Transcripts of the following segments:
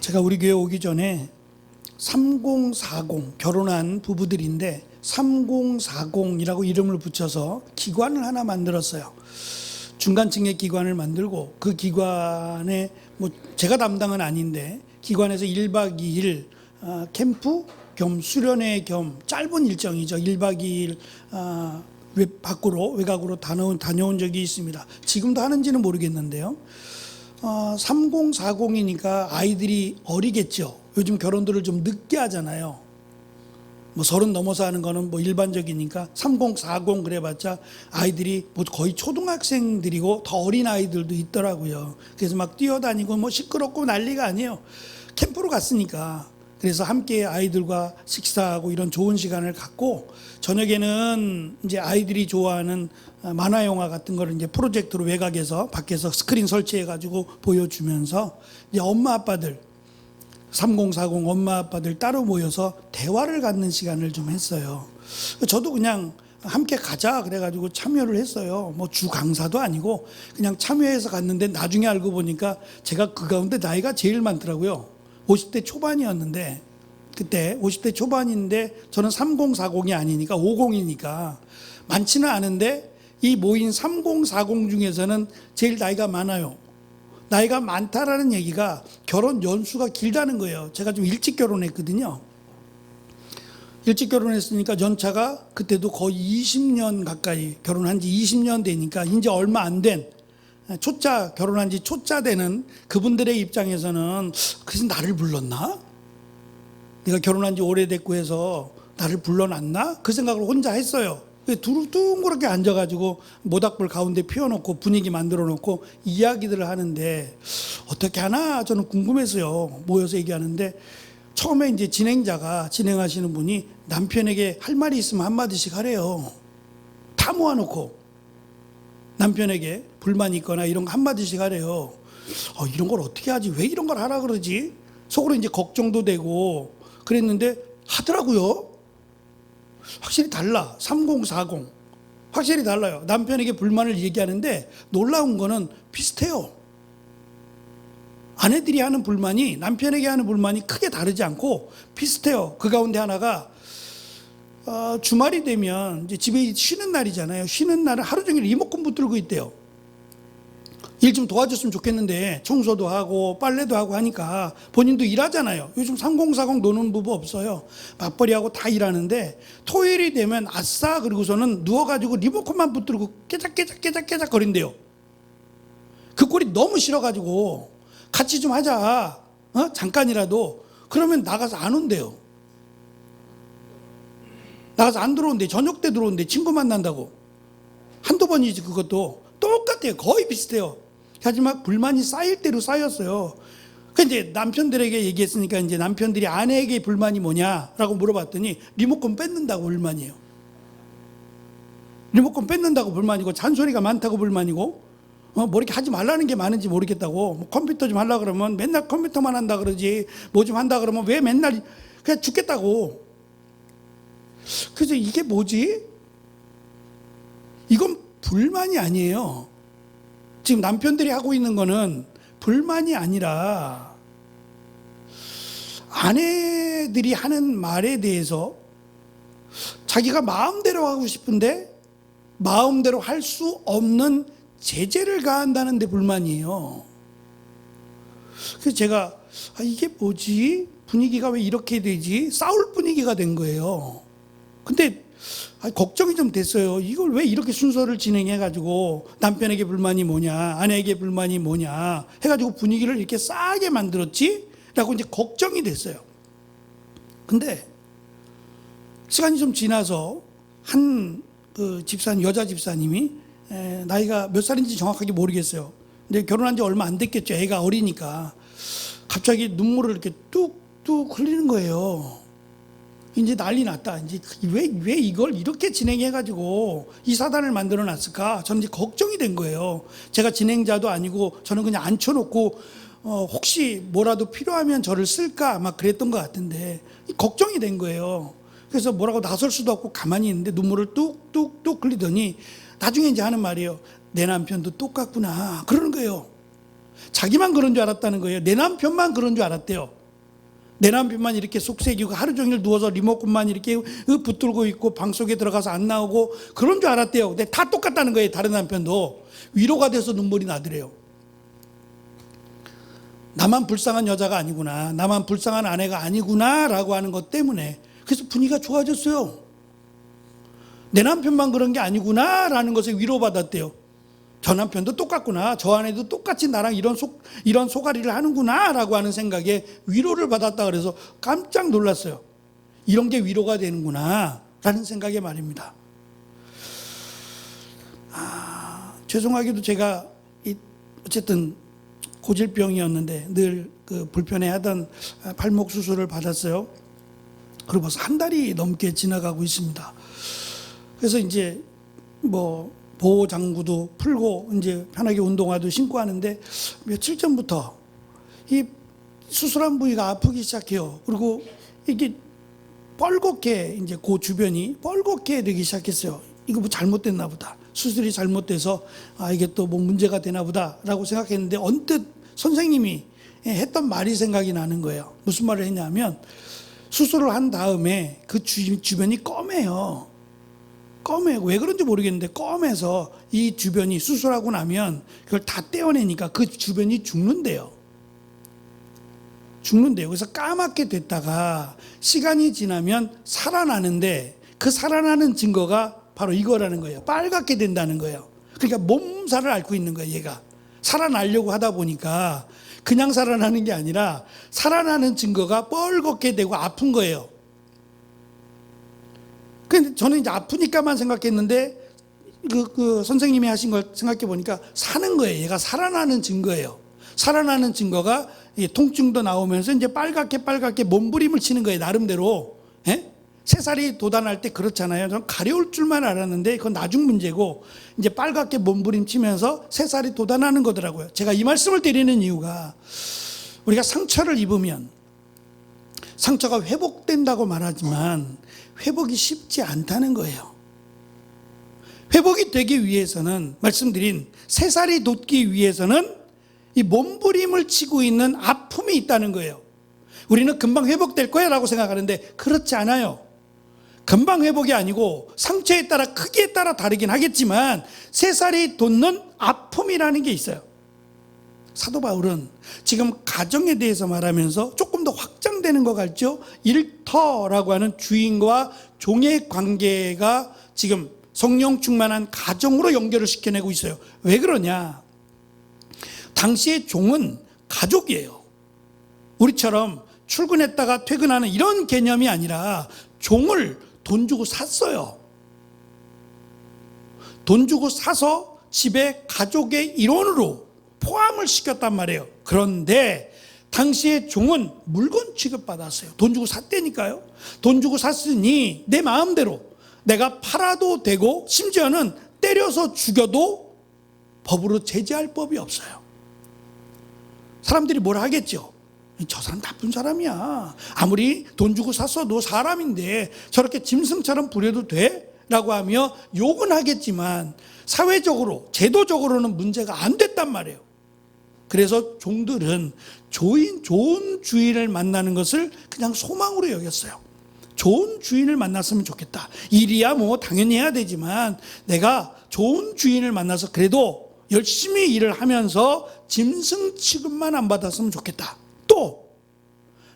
제가 우리 교회 오기 전에 3040 결혼한 부부들인데 3040이라고 이름을 붙여서 기관을 하나 만들었어요. 중간층의 기관을 만들고 그 기관에 제가 담당은 아닌데 기관에서 1박 2일 캠프 겸 수련회 겸 짧은 일정이죠. 1박 2일 외곽으로 다녀온 적이 있습니다. 지금도 하는지는 모르겠는데요. 3040이니까 아이들이 어리겠죠. 요즘 결혼들을 좀 늦게 하잖아요. 30 넘어서 하는 거는 일반적이니까 3040 그래봤자 아이들이 거의 초등학생들이고 더 어린 아이들도 있더라고요. 그래서 막 뛰어다니고 시끄럽고 난리가 아니에요. 캠프로 갔으니까. 그래서 함께 아이들과 식사하고 이런 좋은 시간을 갖고 저녁에는 이제 아이들이 좋아하는 만화 영화 같은 거를 이제 프로젝터로 외곽에서 밖에서 스크린 설치해 가지고 보여주면서 이제 엄마 아빠들 3040 엄마 아빠들 따로 모여서 대화를 갖는 시간을 좀 했어요. 저도 그냥 함께 가자 그래가지고 참여를 했어요. 주 강사도 아니고 그냥 참여해서 갔는데 나중에 알고 보니까 제가 그 가운데 나이가 제일 많더라고요. 50대 초반이었는데 그때 50대 초반인데 저는 3040이 아니니까 50이니까 많지는 않은데 이 모인 3040 중에서는 제일 나이가 많아요. 나이가 많다라는 얘기가 결혼 연수가 길다는 거예요. 제가 좀 일찍 결혼했거든요. 일찍 결혼했으니까 연차가 그때도 거의 20년 가까이 결혼한 지 20년 되니까 이제 얼마 안 된 결혼한 지 초짜 되는 그분들의 입장에서는 그래서 나를 불렀나? 내가 결혼한 지 오래됐고 해서 나를 불러놨나? 그 생각을 혼자 했어요. 둥그렇게 앉아가지고 모닥불 가운데 피워놓고 분위기 만들어놓고 이야기들을 하는데 어떻게 하나 저는 궁금했어요. 모여서 얘기하는데 처음에 이제 진행하시는 분이 남편에게 할 말이 있으면 한마디씩 하래요. 다 모아놓고 남편에게 불만이 있거나 이런 거 한마디씩 하래요. 이런 걸 어떻게 하지? 왜 이런 걸 하라 그러지? 속으로 이제 걱정도 되고 그랬는데 하더라고요. 확실히 달라. 3040 확실히 달라요. 남편에게 불만을 얘기하는데 놀라운 거는 비슷해요. 아내들이 하는 불만이 남편에게 하는 불만이 크게 다르지 않고 비슷해요. 그 가운데 하나가 주말이 되면 이제 집에 쉬는 날이잖아요. 쉬는 날은 하루 종일 리모컨 붙들고 있대요. 일 좀 도와줬으면 좋겠는데 청소도 하고 빨래도 하고 하니까 본인도 일하잖아요. 요즘 3040 노는 부부 없어요. 맞벌이하고 다 일하는데 토요일이 되면 아싸 그러고서는 누워가지고 리모컨만 붙들고 깨작깨작 거린대요. 그 꼴이 너무 싫어가지고 같이 좀 하자. 잠깐이라도. 그러면 나가서 안 온대요. 나가서 안 들어온대. 저녁 때 들어온대. 친구 만난다고. 한두 번이지 그것도. 똑같아요. 거의 비슷해요. 하지만 불만이 쌓일 대로 쌓였어요. 근데 남편들에게 얘기했으니까 이제 남편들이 아내에게 불만이 뭐냐라고 물어봤더니 리모컨 뺏는다고 불만이에요. 리모컨 뺏는다고 불만이고 잔소리가 많다고 불만이고 뭐 이렇게 하지 말라는 게 많은지 모르겠다고 컴퓨터 좀 하려고 그러면 맨날 컴퓨터만 한다 그러지 뭐 좀 한다 그러면 왜 맨날 그냥 죽겠다고. 그래서 이게 뭐지? 이건 불만이 아니에요. 지금 남편들이 하고 있는 거는 불만이 아니라 아내들이 하는 말에 대해서 자기가 마음대로 하고 싶은데 마음대로 할 수 없는 제재를 가한다는 데 불만이에요. 그래서 제가 이게 뭐지? 분위기가 왜 이렇게 되지? 싸울 분위기가 된 거예요. 근데 걱정이 좀 됐어요. 이걸 왜 이렇게 순서를 진행해가지고 남편에게 불만이 뭐냐, 아내에게 불만이 뭐냐 해가지고 분위기를 이렇게 싸게 만들었지? 라고 이제 걱정이 됐어요. 근데 시간이 좀 지나서 한 여자 집사님이 나이가 몇 살인지 정확하게 모르겠어요. 근데 결혼한 지 얼마 안 됐겠죠. 애가 어리니까. 갑자기 눈물을 이렇게 뚝뚝 흘리는 거예요. 이제 난리 났다. 이제 왜 이걸 이렇게 진행해가지고 이 사단을 만들어 놨을까? 저는 이제 걱정이 된 거예요. 제가 진행자도 아니고 저는 그냥 앉혀놓고 혹시 뭐라도 필요하면 저를 쓸까? 막 그랬던 것 같은데 걱정이 된 거예요. 그래서 뭐라고 나설 수도 없고 가만히 있는데 눈물을 뚝뚝뚝 흘리더니 나중에 이제 하는 말이에요. 내 남편도 똑같구나. 그러는 거예요. 자기만 그런 줄 알았다는 거예요. 내 남편만 그런 줄 알았대요. 내 남편만 이렇게 속색이고 하루 종일 누워서 리모컨만 이렇게 붙들고 있고 방 속에 들어가서 안 나오고 그런 줄 알았대요. 근데 다 똑같다는 거예요. 다른 남편도. 위로가 돼서 눈물이 나더래요. 나만 불쌍한 여자가 아니구나, 나만 불쌍한 아내가 아니구나 라고 하는 것 때문에 그래서 분위기가 좋아졌어요. 내 남편만 그런 게 아니구나 라는 것에 위로받았대요. 저 남편도 똑같구나, 저 아내도 똑같이 나랑 이런 소가리를 하는구나 라고 하는 생각에 위로를 받았다 그래서 깜짝 놀랐어요. 이런 게 위로가 되는구나 라는 생각에 말입니다. 죄송하게도 제가 어쨌든 고질병이었는데 늘 그 불편해하던 발목 수술을 받았어요. 그리고 벌써 한 달이 넘게 지나가고 있습니다. 그래서 이제 뭐 보호 장구도 풀고 이제 편하게 운동화도 신고 하는데 며칠 전부터 이 수술한 부위가 아프기 시작해요. 그리고 이게 뻘겋게 이제 그 주변이 뻘겋게 되기 시작했어요. 이거 뭐 잘못됐나 보다. 수술이 잘못돼서 이게 또 뭐 문제가 되나 보다라고 생각했는데 언뜻 선생님이 했던 말이 생각이 나는 거예요. 무슨 말을 했냐면 수술을 한 다음에 그 주변이 검해요. 검해요. 왜 그런지 모르겠는데 검해서 이 주변이 수술하고 나면 그걸 다 떼어내니까 그 주변이 죽는데요. 그래서 까맣게 됐다가 시간이 지나면 살아나는데 그 살아나는 증거가 바로 이거라는 거예요. 빨갛게 된다는 거예요. 그러니까 몸살을 앓고 있는 거예요. 얘가 살아나려고 하다 보니까 그냥 살아나는 게 아니라 살아나는 증거가 뻘겋게 되고 아픈 거예요. 근데 저는 이제 아프니까만 생각했는데 그 선생님이 하신 걸 생각해 보니까 사는 거예요. 얘가 살아나는 증거예요. 살아나는 증거가 통증도 나오면서 이제 빨갛게 몸부림을 치는 거예요. 나름대로. 예? 3살이 도단할 때 그렇잖아요. 저는 가려울 줄만 알았는데 그건 나중 문제고 이제 빨갛게 몸부림 치면서 3살이 도단하는 거더라고요. 제가 이 말씀을 드리는 이유가 우리가 상처를 입으면 상처가 회복된다고 말하지만 회복이 쉽지 않다는 거예요. 회복이 되기 위해서는 말씀드린 3살이 돋기 위해서는 이 몸부림을 치고 있는 아픔이 있다는 거예요. 우리는 금방 회복될 거야 라고 생각하는데 그렇지 않아요. 금방 회복이 아니고 상처에 따라 크기에 따라 다르긴 하겠지만 3살이 돋는 아픔이라는 게 있어요. 사도 바울은 지금 가정에 대해서 말하면서 조금 더 확장되는 것 같죠. 일터라고 하는 주인과 종의 관계가 지금 성령 충만한 가정으로 연결을 시켜내고 있어요. 왜 그러냐? 당시의 종은 가족이에요. 우리처럼 출근했다가 퇴근하는 이런 개념이 아니라 종을 돈 주고 샀어요. 돈 주고 사서 집에 가족의 일원으로 포함을 시켰단 말이에요. 그런데 당시의 종은 물건 취급받았어요. 돈 주고 샀다니까요. 돈 주고 샀으니 내 마음대로 내가 팔아도 되고 심지어는 때려서 죽여도 법으로 제재할 법이 없어요. 사람들이 뭐라 하겠죠? 저 사람 나쁜 사람이야. 아무리 돈 주고 샀어도 사람인데 저렇게 짐승처럼 부려도 돼? 라고 하며 욕은 하겠지만 사회적으로 제도적으로는 문제가 안 됐단 말이에요. 그래서 종들은 좋은 주인을 만나는 것을 그냥 소망으로 여겼어요. 좋은 주인을 만났으면 좋겠다. 일이야 뭐 당연히 해야 되지만 내가 좋은 주인을 만나서 그래도 열심히 일을 하면서 짐승 취급만 안 받았으면 좋겠다. 또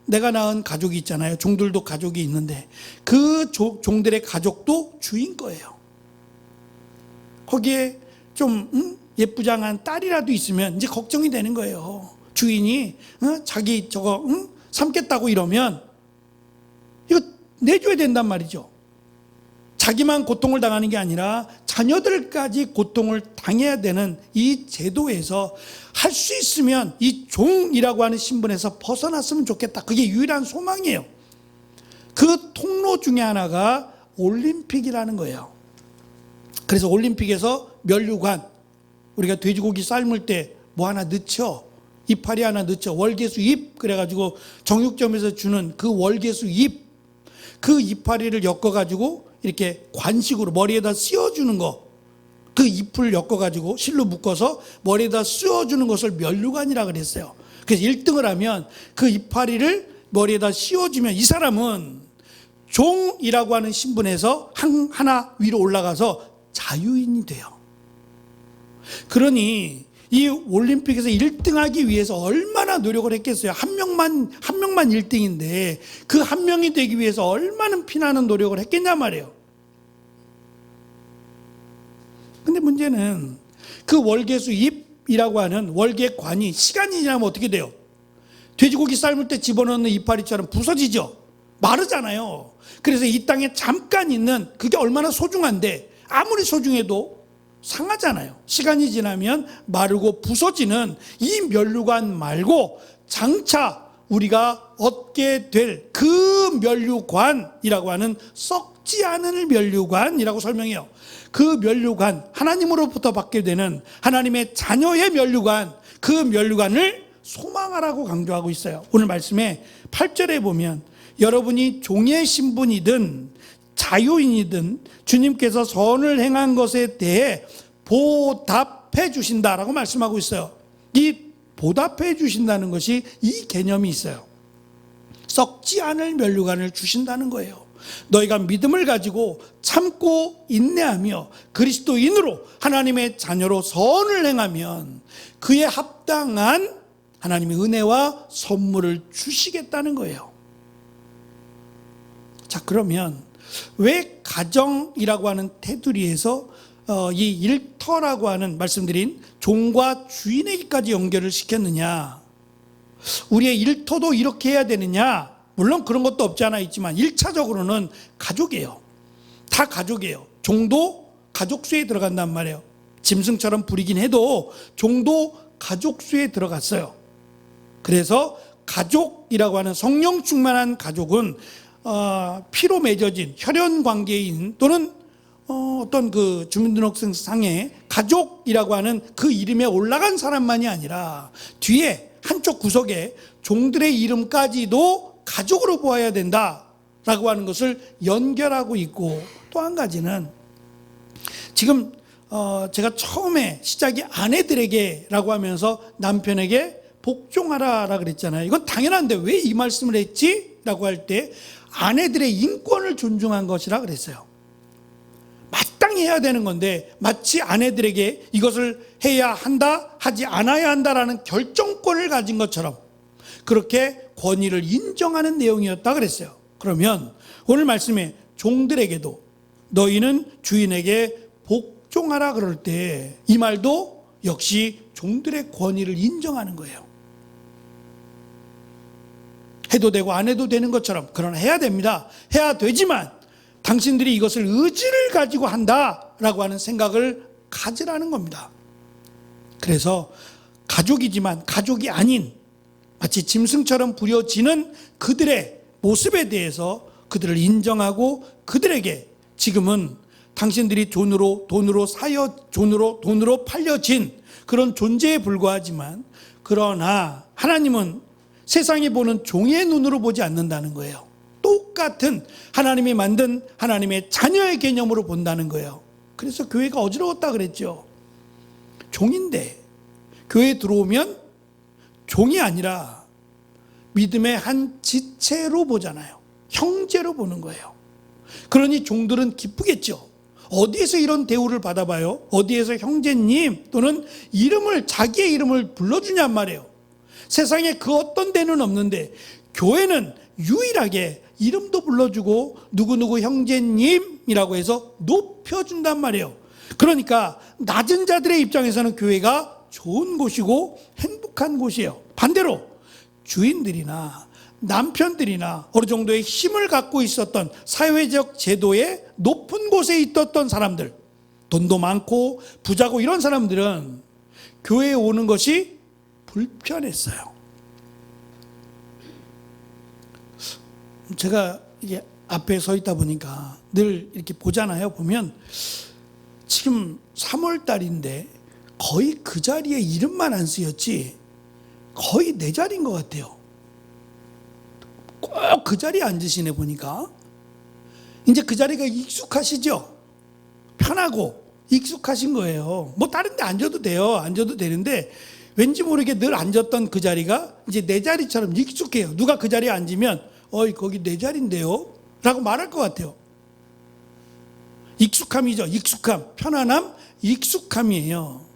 내가 낳은 가족이 있잖아요. 종들도 가족이 있는데 그 종들의 가족도 주인 거예요. 거기에 좀 예쁘장한 딸이라도 있으면 이제 걱정이 되는 거예요. 주인이 자기 저거 삼겠다고 이러면 이거 내줘야 된단 말이죠. 자기만 고통을 당하는 게 아니라 자녀들까지 고통을 당해야 되는 이 제도에서 할 수 있으면 이 종이라고 하는 신분에서 벗어났으면 좋겠다. 그게 유일한 소망이에요. 그 통로 중에 하나가 올림픽이라는 거예요. 그래서 올림픽에서 면류관, 우리가 돼지고기 삶을 때 뭐 하나 넣죠. 이파리 하나 넣죠. 월계수 잎. 그래가지고 정육점에서 주는 그 월계수 잎, 그 이파리를 엮어가지고 이렇게 관식으로 머리에다 씌워주는 거. 그 잎을 엮어가지고 실로 묶어서 머리에다 씌워주는 것을 멸류관이라 그랬어요. 그래서 1등을 하면 그 이파리를 머리에다 씌워주면 이 사람은 종이라고 하는 신분에서 하나 위로 올라가서 자유인이 돼요. 그러니 이 올림픽에서 1등하기 위해서 얼마나 노력을 했겠어요. 한 명만 1등인데 그 한 명이 되기 위해서 얼마나 피나는 노력을 했겠냐 말이에요. 근데 문제는 그 월계수 잎이라고 하는 월계관이 시간이 지나면 어떻게 돼요? 돼지고기 삶을 때 집어넣는 이파리처럼 부서지죠. 마르잖아요. 그래서 이 땅에 잠깐 있는 그게 얼마나 소중한데 아무리 소중해도 상하잖아요. 시간이 지나면 마르고 부서지는 이 멸류관 말고 장차 우리가 얻게 될 그 멸류관이라고 하는 썩지 않은 멸류관이라고 설명해요. 그 멸류관, 하나님으로부터 받게 되는 하나님의 자녀의 멸류관, 그 멸류관을 소망하라고 강조하고 있어요. 오늘 말씀에 8절에 보면 여러분이 종의 신분이든 자유인이든 주님께서 선을 행한 것에 대해 보답해 주신다라고 말씀하고 있어요. 이 보답해 주신다는 것이 이 개념이 있어요. 썩지 않을 멸류관을 주신다는 거예요. 너희가 믿음을 가지고 참고 인내하며 그리스도인으로 하나님의 자녀로 선을 행하면 그에 합당한 하나님의 은혜와 선물을 주시겠다는 거예요. 자, 그러면 왜 가정이라고 하는 테두리에서 이 일터라고 하는 말씀드린 종과 주인에게까지 연결을 시켰느냐? 우리의 일터도 이렇게 해야 되느냐? 물론 그런 것도 없지 않아 있지만 1차적으로는 가족이에요. 다 가족이에요. 종도 가족수에 들어간단 말이에요. 짐승처럼 부리긴 해도 종도 가족수에 들어갔어요. 그래서 가족이라고 하는 성령 충만한 가족은 피로 맺어진 혈연 관계인 또는 어떤 그 주민등록증상에 가족이라고 하는 그 이름에 올라간 사람만이 아니라 뒤에 한쪽 구석에 종들의 이름까지도 가족으로 보아야 된다라고 하는 것을 연결하고 있고, 또 한 가지는 지금 제가 처음에 시작이 아내들에게라고 하면서 남편에게 복종하라라 그랬잖아요. 이건 당연한데 왜 이 말씀을 했지? 라고 할 때 아내들의 인권을 존중한 것이라 그랬어요. 마땅히 해야 되는 건데 마치 아내들에게 이것을 해야 한다, 하지 않아야 한다라는 결정권을 가진 것처럼 그렇게 권위를 인정하는 내용이었다 그랬어요. 그러면 오늘 말씀에 종들에게도 너희는 주인에게 복종하라 그럴 때 이 말도 역시 종들의 권위를 인정하는 거예요. 해도 되고 안 해도 되는 것처럼, 그러나 해야 됩니다. 해야 되지만 당신들이 이것을 의지를 가지고 한다라고 하는 생각을 가지라는 겁니다. 그래서 가족이지만 가족이 아닌 마치 짐승처럼 부려지는 그들의 모습에 대해서 그들을 인정하고 그들에게 지금은 당신들이 돈으로 팔려진 그런 존재에 불과하지만, 그러나 하나님은 세상이 보는 종의 눈으로 보지 않는다는 거예요. 똑같은 하나님이 만든 하나님의 자녀의 개념으로 본다는 거예요. 그래서 교회가 어지러웠다 그랬죠. 종인데 교회에 들어오면 종이 아니라 믿음의 한 지체로 보잖아요. 형제로 보는 거예요. 그러니 종들은 기쁘겠죠. 어디에서 이런 대우를 받아봐요? 어디에서 형제님 또는 자기의 이름을 불러주냔 말이에요. 세상에 그 어떤 데는 없는데 교회는 유일하게 이름도 불러주고 누구누구 형제님이라고 해서 높여준단 말이에요. 그러니까 낮은 자들의 입장에서는 교회가 좋은 곳이고 행복한 곳이에요. 반대로 주인들이나 남편들이나 어느 정도의 힘을 갖고 있었던 사회적 제도의 높은 곳에 있었던 사람들, 돈도 많고 부자고 이런 사람들은 교회에 오는 것이 불편했어요. 제가 이게 앞에 서 있다 보니까 늘 이렇게 보잖아요. 보면 지금 3월 달인데 거의 그 자리에 이름만 안 쓰였지 거의 내 자리인 것 같아요. 꼭 그 자리에 앉으시네 보니까. 이제 그 자리가 익숙하시죠? 편하고 익숙하신 거예요. 뭐 다른 데 앉아도 돼요. 앉아도 되는데 왠지 모르게 늘 앉았던 그 자리가 이제 내 자리처럼 익숙해요. 누가 그 자리에 앉으면 어이 거기 내 자리인데요? 라고 말할 것 같아요. 익숙함이죠. 익숙함. 편안함, 익숙함이에요.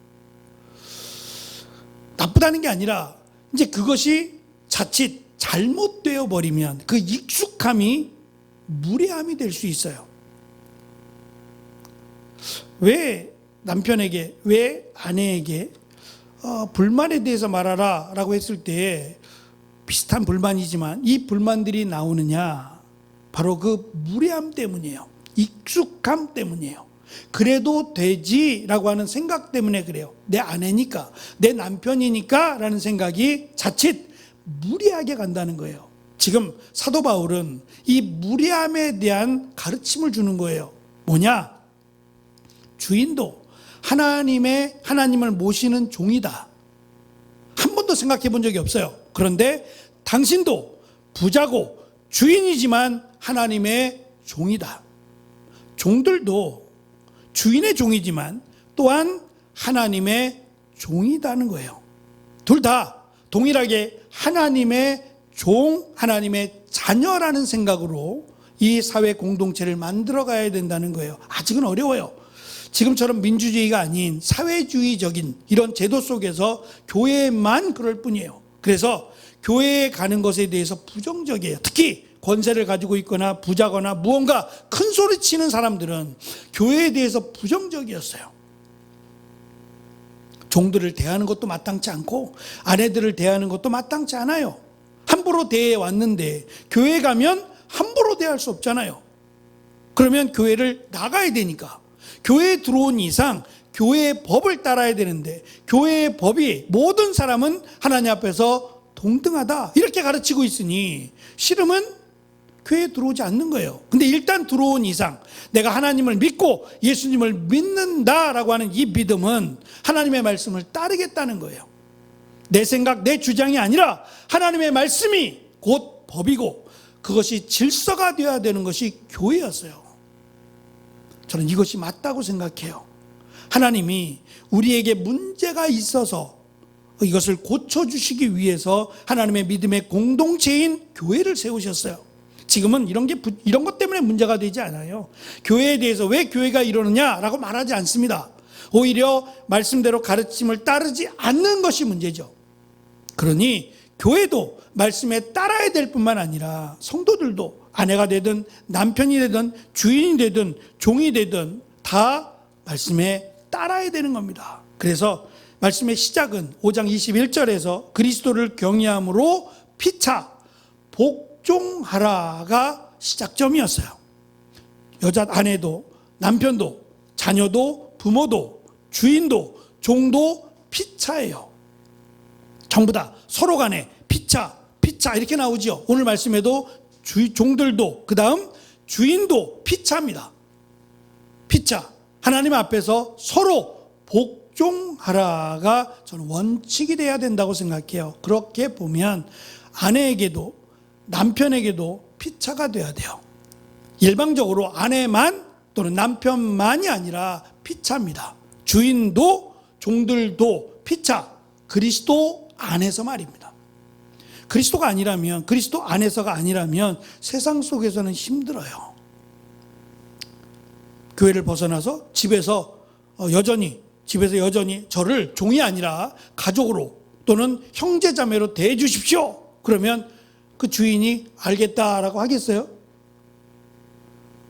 나쁘다는 게 아니라 이제 그것이 자칫 잘못되어 버리면 그 익숙함이 무례함이 될 수 있어요. 왜 남편에게, 왜 아내에게 불만에 대해서 말하라 라고 했을 때 비슷한 불만이지만 이 불만들이 나오느냐? 바로 그 무례함 때문이에요. 익숙함 때문이에요. 그래도 되지라고 하는 생각 때문에 그래요. 내 아내니까, 내 남편이니까 라는 생각이 자칫 무례하게 간다는 거예요. 지금 사도 바울은 이 무례함에 대한 가르침을 주는 거예요. 뭐냐? 주인도 하나님을 모시는 종이다. 한 번도 생각해 본 적이 없어요. 그런데 당신도 부자고 주인이지만 하나님의 종이다. 종들도 주인의 종이지만 또한 하나님의 종이다는 거예요. 둘 다 동일하게 하나님의 종, 하나님의 자녀라는 생각으로 이 사회 공동체를 만들어 가야 된다는 거예요. 아직은 어려워요. 지금처럼 민주주의가 아닌 사회주의적인 이런 제도 속에서 교회만 그럴 뿐이에요. 그래서 교회에 가는 것에 대해서 부정적이에요. 특히 권세를 가지고 있거나 부자거나 무언가 큰 소리 치는 사람들은 교회에 대해서 부정적이었어요. 종들을 대하는 것도 마땅치 않고 아내들을 대하는 것도 마땅치 않아요. 함부로 대해 왔는데 교회 가면 함부로 대할 수 없잖아요. 그러면 교회를 나가야 되니까 교회에 들어온 이상 교회의 법을 따라야 되는데 교회의 법이 모든 사람은 하나님 앞에서 동등하다 이렇게 가르치고 있으니 싫으면 교회에 들어오지 않는 거예요. 근데 일단 들어온 이상 내가 하나님을 믿고 예수님을 믿는다라고 하는 이 믿음은 하나님의 말씀을 따르겠다는 거예요. 내 생각, 내 주장이 아니라 하나님의 말씀이 곧 법이고 그것이 질서가 되어야 되는 것이 교회였어요. 저는 이것이 맞다고 생각해요. 하나님이 우리에게 문제가 있어서 이것을 고쳐주시기 위해서 하나님의 믿음의 공동체인 교회를 세우셨어요. 지금은 이런 것 때문에 문제가 되지 않아요. 교회에 대해서 왜 교회가 이러느냐라고 말하지 않습니다. 오히려 말씀대로 가르침을 따르지 않는 것이 문제죠. 그러니 교회도 말씀에 따라야 될 뿐만 아니라 성도들도 아내가 되든 남편이 되든 주인이 되든 종이 되든 다 말씀에 따라야 되는 겁니다. 그래서 말씀의 시작은 5장 21절에서 그리스도를 경외함으로 피차 복종하라가 시작점이었어요. 여자 아내도 남편도 자녀도 부모도 주인도 종도 피차예요. 전부 다 서로 간에 피차 이렇게 나오죠. 오늘 말씀에도 종들도 그 다음 주인도 피차입니다. 피차. 하나님 앞에서 서로 복종하라가 저는 원칙이 돼야 된다고 생각해요. 그렇게 보면 아내에게도 남편에게도 피차가 돼야 돼요. 일방적으로 아내만 또는 남편만이 아니라 피차입니다. 주인도 종들도 피차. 그리스도 안에서 말입니다. 그리스도가 아니라면, 그리스도 안에서가 아니라면 세상 속에서는 힘들어요. 교회를 벗어나서 집에서 여전히 저를 종이 아니라 가족으로 또는 형제자매로 대해 주십시오. 그러면 그 주인이 알겠다라고 하겠어요?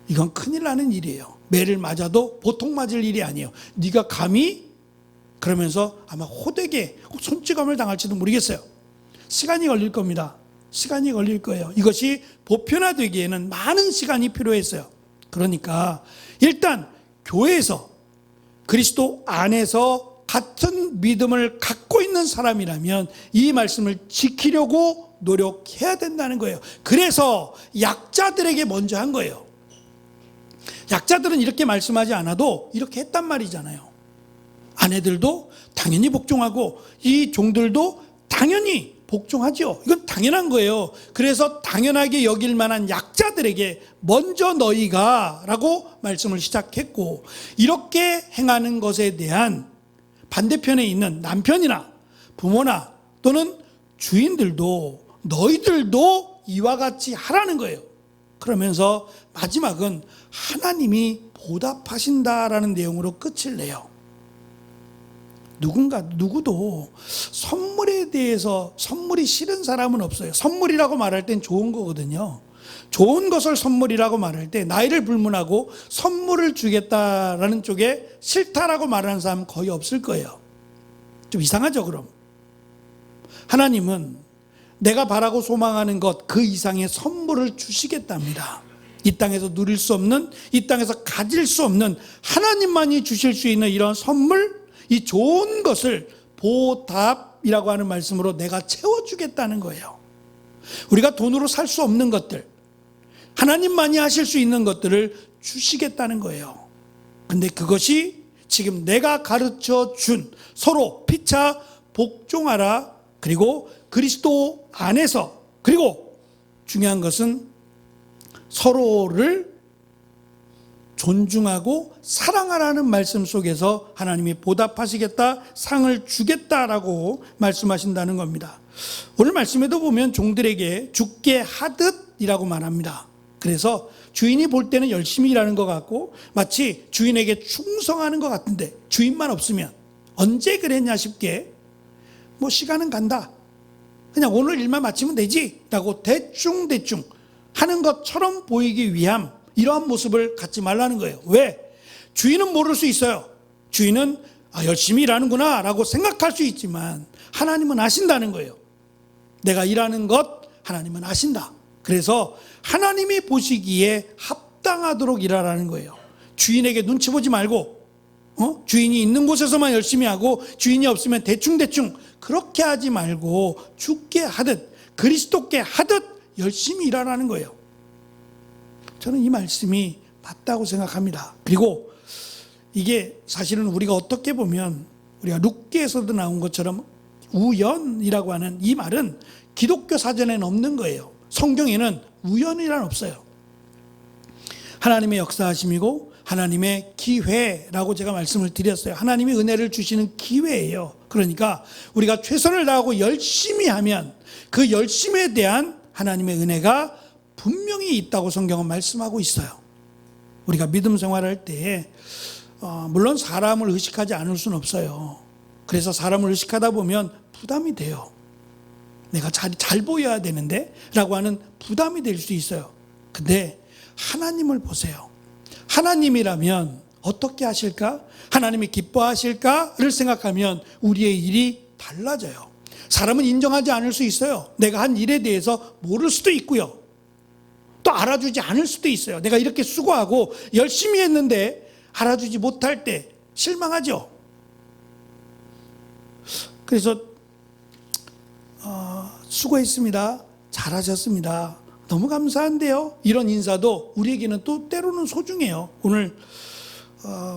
이건 큰일 나는 일이에요. 매를 맞아도 보통 맞을 일이 아니에요. 네가 감히 그러면서 아마 호되게 손찌검을 당할지도 모르겠어요. 시간이 걸릴 겁니다. 시간이 걸릴 거예요. 이것이 보편화되기에는 많은 시간이 필요했어요. 그러니까 일단 교회에서 그리스도 안에서 같은 믿음을 갖고 있는 사람이라면 이 말씀을 지키려고 노력해야 된다는 거예요. 그래서 약자들에게 먼저 한 거예요. 약자들은 이렇게 말씀하지 않아도 이렇게 했단 말이잖아요. 아내들도 당연히 복종하고 이 종들도 당연히 복종하죠. 이건 당연한 거예요. 그래서 당연하게 여길 만한 약자들에게 먼저 너희가 라고 말씀을 시작했고, 이렇게 행하는 것에 대한 반대편에 있는 남편이나 부모나 또는 주인들도 너희들도 이와 같이 하라는 거예요. 그러면서 마지막은 하나님이 보답하신다라는 내용으로 끝을 내요. 누구도 선물에 대해서 선물이 싫은 사람은 없어요. 선물이라고 말할 땐 좋은 거거든요. 좋은 것을 선물이라고 말할 때 나이를 불문하고 선물을 주겠다라는 쪽에 싫다라고 말하는 사람 거의 없을 거예요. 좀 이상하죠, 그럼? 하나님은 내가 바라고 소망하는 것 그 이상의 선물을 주시겠답니다. 이 땅에서 누릴 수 없는, 이 땅에서 가질 수 없는 하나님만이 주실 수 있는 이런 선물, 이 좋은 것을 보답이라고 하는 말씀으로 내가 채워주겠다는 거예요. 우리가 돈으로 살 수 없는 것들, 하나님만이 하실 수 있는 것들을 주시겠다는 거예요. 근데 그것이 지금 내가 가르쳐 준 서로 피차 복종하라, 그리고 그리스도 안에서, 그리고 중요한 것은 서로를 존중하고 사랑하라는 말씀 속에서 하나님이 보답하시겠다, 상을 주겠다라고 말씀하신다는 겁니다. 오늘 말씀에도 보면 종들에게 죽게 하듯이라고 말합니다. 그래서 주인이 볼 때는 열심히 일하는 것 같고 마치 주인에게 충성하는 것 같은데, 주인만 없으면 언제 그랬냐 싶게 뭐 시간은 간다, 그냥 오늘 일만 마치면 되지 라고 대충 하는 것처럼 보이기 위함, 이러한 모습을 갖지 말라는 거예요. 왜? 주인은 모를 수 있어요. 주인은 열심히 일하는구나 라고 생각할 수 있지만 하나님은 아신다는 거예요. 내가 일하는 것 하나님은 아신다. 그래서 하나님이 보시기에 합당하도록 일하라는 거예요. 주인에게 눈치 보지 말고 주인이 있는 곳에서만 열심히 하고 주인이 없으면 대충 그렇게 하지 말고 죽게 하듯 그리스도께 하듯 열심히 일하라는 거예요. 저는 이 말씀이 맞다고 생각합니다. 그리고 이게 사실은 우리가 어떻게 보면 우리가 룻기에서도 나온 것처럼 우연이라고 하는 이 말은 기독교 사전에는 없는 거예요. 성경에는 우연이란 없어요. 하나님의 역사하심이고 하나님의 기회라고 제가 말씀을 드렸어요. 하나님이 은혜를 주시는 기회예요. 그러니까 우리가 최선을 다하고 열심히 하면 그 열심에 대한 하나님의 은혜가 분명히 있다고 성경은 말씀하고 있어요. 우리가 믿음 생활할 때 물론 사람을 의식하지 않을 수는 없어요. 그래서 사람을 의식하다 보면 부담이 돼요. 내가 잘 보여야 되는데 라고 하는 부담이 될 수 있어요. 근데 하나님을 보세요. 하나님이라면 어떻게 하실까? 하나님이 기뻐하실까를 생각하면 우리의 일이 달라져요. 사람은 인정하지 않을 수 있어요. 내가 한 일에 대해서 모를 수도 있고요. 또 알아주지 않을 수도 있어요. 내가 이렇게 수고하고 열심히 했는데 알아주지 못할 때 실망하죠. 그래서 수고했습니다. 잘하셨습니다. 너무 감사한데요. 이런 인사도 우리에게는 또 때로는 소중해요. 오늘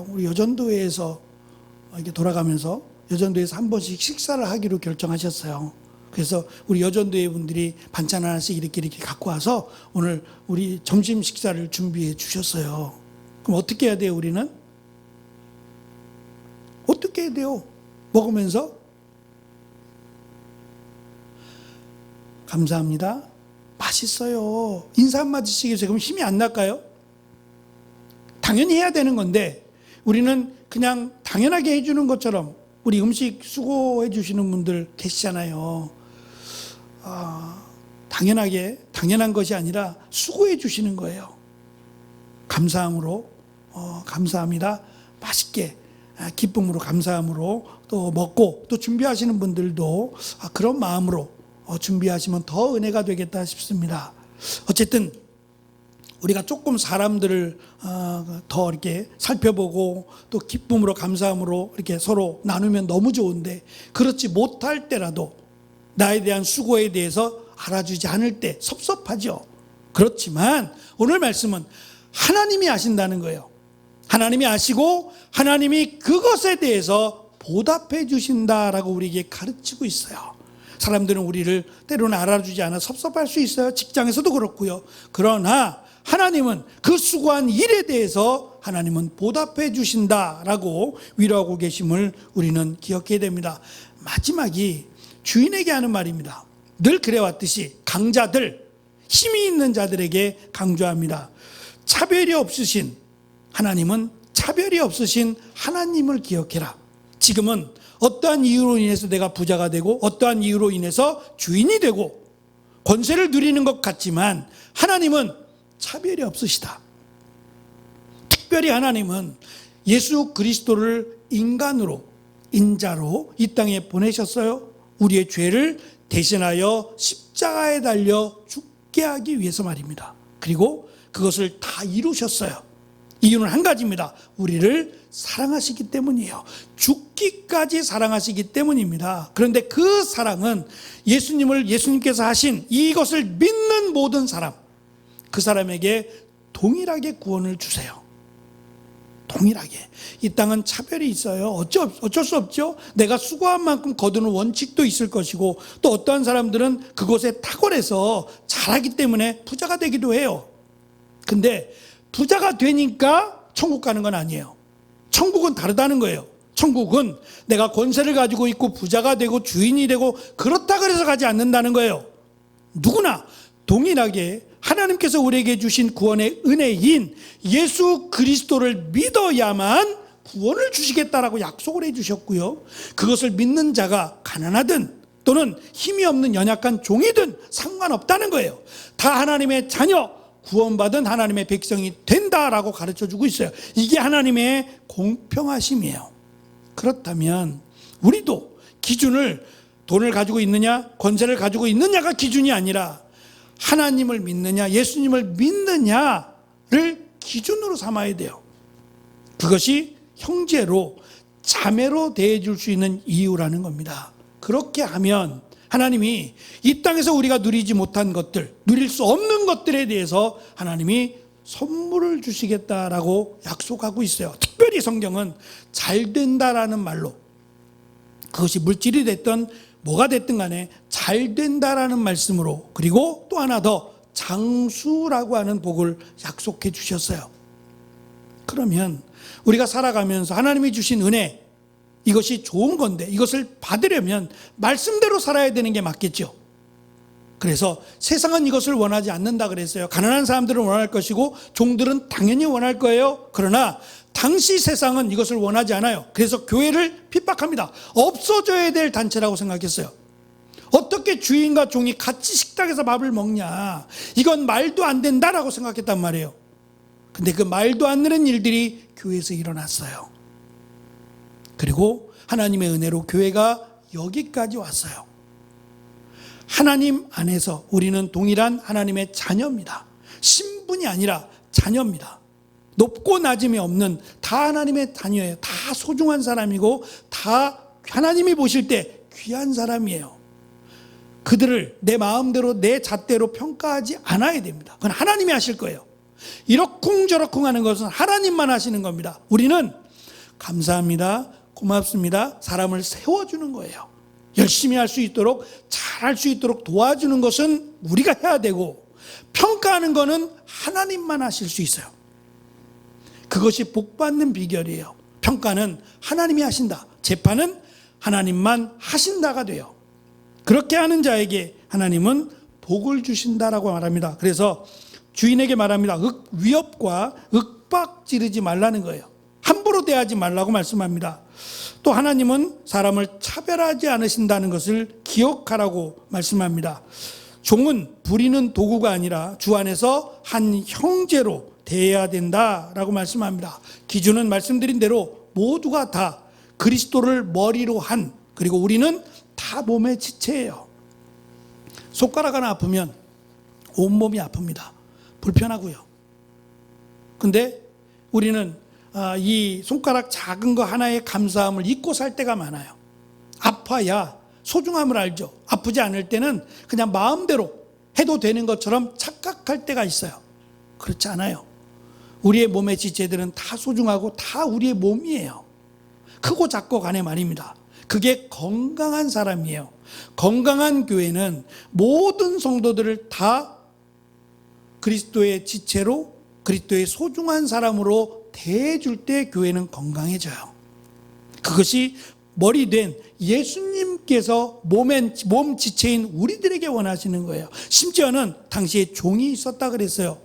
우리 여전도회에서 이렇게 돌아가면서 여전도회에서 한 번씩 식사를 하기로 결정하셨어요. 그래서 우리 여전도회 분들이 반찬 하나씩 이렇게 갖고 와서 오늘 우리 점심 식사를 준비해 주셨어요. 그럼 어떻게 해야 돼요, 우리는? 어떻게 해야 돼요? 먹으면서 감사합니다. 맛있어요. 인사 한마디 씩해서 그럼 힘이 안 날까요? 당연히 해야 되는 건데 우리는 그냥 당연하게 해주는 것처럼, 우리 음식 수고해 주시는 분들 계시잖아요. 당연한 것이 아니라 수고해 주시는 거예요. 감사함으로 감사합니다. 맛있게 기쁨으로 감사함으로 또 먹고, 또 준비하시는 분들도 그런 마음으로 준비하시면 더 은혜가 되겠다 싶습니다. 어쨌든 우리가 조금 사람들을 더 이렇게 살펴보고 또 기쁨으로 감사함으로 이렇게 서로 나누면 너무 좋은데, 그렇지 못할 때라도 나에 대한 수고에 대해서 알아주지 않을 때 섭섭하죠. 그렇지만 오늘 말씀은 하나님이 아신다는 거예요. 하나님이 아시고 하나님이 그것에 대해서 보답해 주신다라고 우리에게 가르치고 있어요. 사람들은 우리를 때로는 알아주지 않아 섭섭할 수 있어요. 직장에서도 그렇고요. 그러나 하나님은 그 수고한 일에 대해서 하나님은 보답해 주신다라고 위로하고 계심을 우리는 기억해야 됩니다. 마지막이 주인에게 하는 말입니다. 늘 그래왔듯이 강자들, 힘이 있는 자들에게 강조합니다. 차별이 없으신 하나님은 차별이 없으신 하나님을 기억해라. 지금은 어떠한 이유로 인해서 내가 부자가 되고 어떠한 이유로 인해서 주인이 되고 권세를 누리는 것 같지만 하나님은 차별이 없으시다. 특별히 하나님은 예수 그리스도를 인간으로, 인자로 이 땅에 보내셨어요. 우리의 죄를 대신하여 십자가에 달려 죽게 하기 위해서 말입니다. 그리고 그것을 다 이루셨어요. 이유는 한 가지입니다. 우리를 사랑하시기 때문이에요. 죽기까지 사랑하시기 때문입니다. 그런데 그 사랑은 예수님께서 하신 이것을 믿는 모든 사람, 그 사람에게 동일하게 구원을 주세요. 동일하게. 이 땅은 차별이 있어요. 어쩔 수 없죠. 내가 수고한 만큼 거두는 원칙도 있을 것이고, 또 어떠한 사람들은 그것에 탁월해서 잘하기 때문에 부자가 되기도 해요. 근데 부자가 되니까 천국 가는 건 아니에요. 천국은 다르다는 거예요. 천국은 내가 권세를 가지고 있고 부자가 되고 주인이 되고 그렇다 그래서 가지 않는다는 거예요. 누구나 동일하게 하나님께서 우리에게 주신 구원의 은혜인 예수 그리스도를 믿어야만 구원을 주시겠다라고 약속을 해주셨고요. 그것을 믿는 자가 가난하든 또는 힘이 없는 연약한 종이든 상관없다는 거예요. 다 하나님의 자녀, 구원받은 하나님의 백성이 된다라고 가르쳐주고 있어요. 이게 하나님의 공평하심이에요. 그렇다면 우리도 기준을 돈을 가지고 있느냐, 권세를 가지고 있느냐가 기준이 아니라 하나님을 믿느냐, 예수님을 믿느냐를 기준으로 삼아야 돼요. 그것이 형제로, 자매로 대해줄 수 있는 이유라는 겁니다. 그렇게 하면 하나님이 이 땅에서 우리가 누리지 못한 것들, 누릴 수 없는 것들에 대해서 하나님이 선물을 주시겠다라고 약속하고 있어요. 특별히 성경은 잘 된다라는 말로, 그것이 물질이 됐든 뭐가 됐든 간에 잘 된다라는 말씀으로, 그리고 또 하나 더 장수라고 하는 복을 약속해 주셨어요. 그러면 우리가 살아가면서 하나님이 주신 은혜, 이것이 좋은 건데 이것을 받으려면 말씀대로 살아야 되는 게 맞겠죠. 그래서 세상은 이것을 원하지 않는다 그랬어요. 가난한 사람들은 원할 것이고 종들은 당연히 원할 거예요. 그러나 당시 세상은 이것을 원하지 않아요. 그래서 교회를 핍박합니다. 없어져야 될 단체라고 생각했어요. 어떻게 주인과 종이 같이 식탁에서 밥을 먹냐, 이건 말도 안 된다라고 생각했단 말이에요. 근데 그 말도 안 되는 일들이 교회에서 일어났어요. 그리고 하나님의 은혜로 교회가 여기까지 왔어요. 하나님 안에서 우리는 동일한 하나님의 자녀입니다. 신분이 아니라 자녀입니다. 높고 낮음이 없는 다 하나님의 자녀예요. 다 소중한 사람이고 다 하나님이 보실 때 귀한 사람이에요. 그들을 내 마음대로 내 잣대로 평가하지 않아야 됩니다. 그건 하나님이 하실 거예요. 이러쿵저러쿵 하는 것은 하나님만 하시는 겁니다. 우리는 감사합니다, 고맙습니다, 사람을 세워주는 거예요. 열심히 할 수 있도록, 잘할 수 있도록 도와주는 것은 우리가 해야 되고, 평가하는 것은 하나님만 하실 수 있어요. 그것이 복받는 비결이에요. 평가는 하나님이 하신다, 재판은 하나님만 하신다가 돼요. 그렇게 하는 자에게 하나님은 복을 주신다라고 말합니다. 그래서 주인에게 말합니다. 위협과 윽박 지르지 말라는 거예요. 함부로 대하지 말라고 말씀합니다. 또 하나님은 사람을 차별하지 않으신다는 것을 기억하라고 말씀합니다. 종은 부리는 도구가 아니라 주 안에서 한 형제로 대해야 된다라고 말씀합니다. 기준은 말씀드린 대로 모두가 다 그리스도를 머리로 한, 그리고 우리는 다 몸의 지체예요. 손가락 하나 아프면 온몸이 아픕니다. 불편하고요. 근데 우리는 이 손가락 작은 거 하나의 감사함을 잊고 살 때가 많아요. 아파야 소중함을 알죠. 아프지 않을 때는 그냥 마음대로 해도 되는 것처럼 착각할 때가 있어요. 그렇지 않아요. 우리의 몸의 지체들은 다 소중하고 다 우리의 몸이에요. 크고 작고 간에 말입니다. 그게 건강한 사람이에요. 건강한 교회는 모든 성도들을 다 그리스도의 지체로, 그리스도의 소중한 사람으로 대해줄 때 교회는 건강해져요. 그것이 머리 된 예수님께서 몸 지체인 우리들에게 원하시는 거예요. 심지어는 당시에 종이 있었다 그랬어요.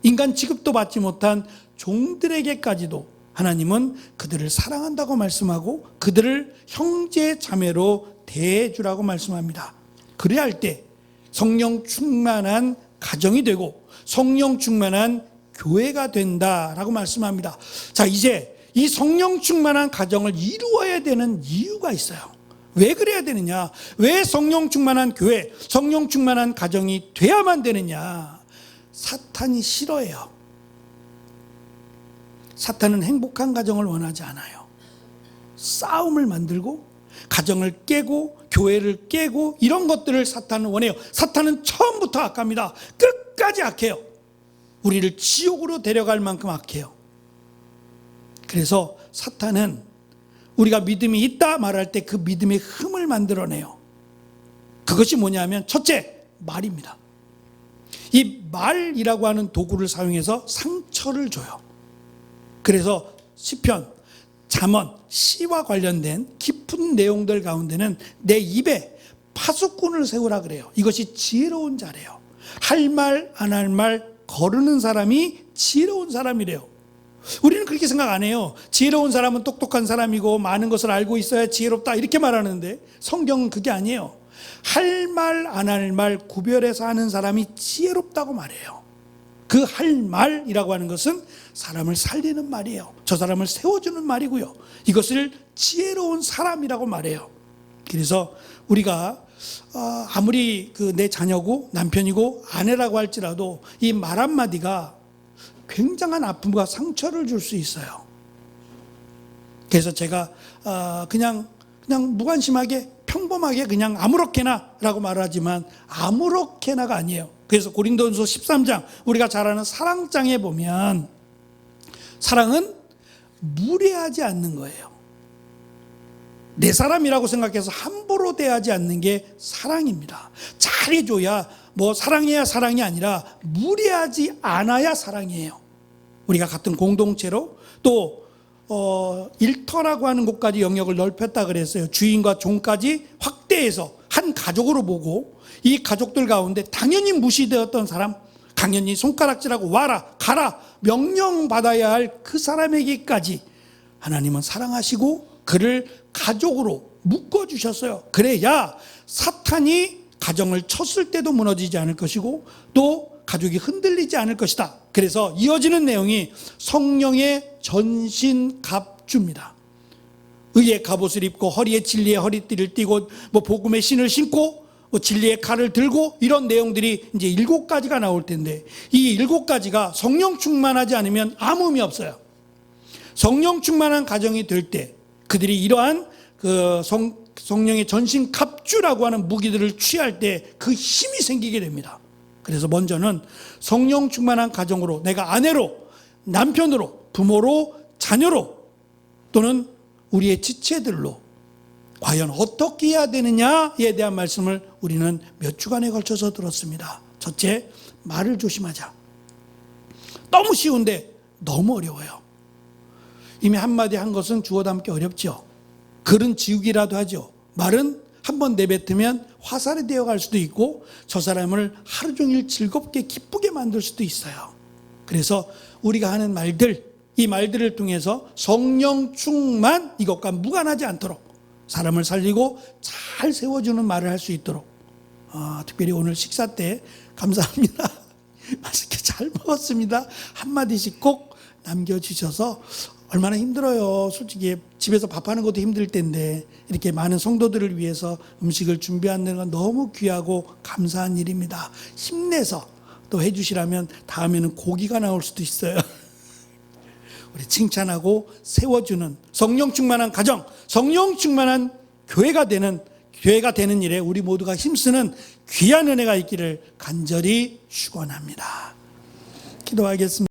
인간 취급도 받지 못한 종들에게까지도 하나님은 그들을 사랑한다고 말씀하고 그들을 형제 자매로 대해주라고 말씀합니다. 그래야 할 때 성령 충만한 가정이 되고 성령 충만한 교회가 된다라고 말씀합니다. 자, 이제 이 성령 충만한 가정을 이루어야 되는 이유가 있어요. 왜 그래야 되느냐? 왜 성령 충만한 교회, 성령 충만한 가정이 돼야만 되느냐? 사탄이 싫어해요. 사탄은 행복한 가정을 원하지 않아요. 싸움을 만들고 가정을 깨고 교회를 깨고 이런 것들을 사탄은 원해요. 사탄은 처음부터 악합니다. 끝까지 악해요. 우리를 지옥으로 데려갈 만큼 악해요. 그래서 사탄은 우리가 믿음이 있다 말할 때 그 믿음의 흠을 만들어내요. 그것이 뭐냐면 첫째, 말입니다. 이 말이라고 하는 도구를 사용해서 상처를 줘요. 그래서 시편, 잠언, 시와 관련된 깊은 내용들 가운데는 내 입에 파수꾼을 세우라 그래요. 이것이 지혜로운 자래요. 할 말, 안 할 말 거르는 사람이 지혜로운 사람이래요. 우리는 그렇게 생각 안 해요. 지혜로운 사람은 똑똑한 사람이고 많은 것을 알고 있어야 지혜롭다 이렇게 말하는데 성경은 그게 아니에요. 할 말, 안 할 말 구별해서 하는 사람이 지혜롭다고 말해요. 그 할 말이라고 하는 것은 사람을 살리는 말이에요. 저 사람을 세워주는 말이고요. 이것을 지혜로운 사람이라고 말해요. 그래서 우리가 아무리 내 자녀고 남편이고 아내라고 할지라도 이 말 한마디가 굉장한 아픔과 상처를 줄 수 있어요. 그래서 제가 그냥 무관심하게 평범하게 그냥 아무렇게나라고 말하지만 아무렇게나가 아니에요. 그래서 고린도전서 13장 우리가 잘 아는 사랑장에 보면 사랑은 무례하지 않는 거예요. 내 사람이라고 생각해서 함부로 대하지 않는 게 사랑입니다. 잘해줘야 사랑해야 사랑이 아니라 무례하지 않아야 사랑이에요. 우리가 같은 공동체로 또 일터라고 하는 곳까지 영역을 넓혔다 그랬어요. 주인과 종까지 확대해서 한 가족으로 보고 이 가족들 가운데 당연히 무시되었던 사람, 당연히 손가락질하고 와라 가라 명령받아야 할 그 사람에게까지 하나님은 사랑하시고 그를 가족으로 묶어주셨어요. 그래야 사탄이 가정을 쳤을 때도 무너지지 않을 것이고 또 가족이 흔들리지 않을 것이다. 그래서 이어지는 내용이 성령의 전신갑주입니다. 의의 갑옷을 입고 허리에 진리의 허리띠를 띠고 복음의 신을 신고 진리의 칼을 들고 이런 내용들이 이제 7가지가 나올 텐데 이 7가지가 성령 충만하지 않으면 아무 의미 없어요. 성령 충만한 가정이 될 때 그들이 이러한 성령의 전신 갑주라고 하는 무기들을 취할 때 그 힘이 생기게 됩니다. 그래서 먼저는 성령 충만한 가정으로 내가 아내로, 남편으로, 부모로, 자녀로 또는 우리의 지체들로 과연 어떻게 해야 되느냐에 대한 말씀을 우리는 몇 주간에 걸쳐서 들었습니다. 첫째, 말을 조심하자. 너무 쉬운데 너무 어려워요. 이미 한마디 한 것은 주워 담기 어렵죠. 글은 지우기라도 하죠. 말은 한번 내뱉으면 화살이 되어갈 수도 있고 저 사람을 하루 종일 즐겁게 기쁘게 만들 수도 있어요. 그래서 우리가 하는 말들, 이 말들을 통해서 성령 충만 이것과 무관하지 않도록 사람을 살리고 잘 세워주는 말을 할 수 있도록 특별히 오늘 식사 때 감사합니다. 맛있게 잘 먹었습니다. 한마디씩 꼭 남겨주셔서 얼마나 힘들어요. 솔직히 집에서 밥하는 것도 힘들 텐데 이렇게 많은 성도들을 위해서 음식을 준비하는 건 너무 귀하고 감사한 일입니다. 힘내서 또 해주시라면 다음에는 고기가 나올 수도 있어요. 우리 칭찬하고 세워주는 성령 충만한 가정, 성령 충만한 교회가 되는 일에 우리 모두가 힘쓰는 귀한 은혜가 있기를 간절히 축원합니다. 기도하겠습니다.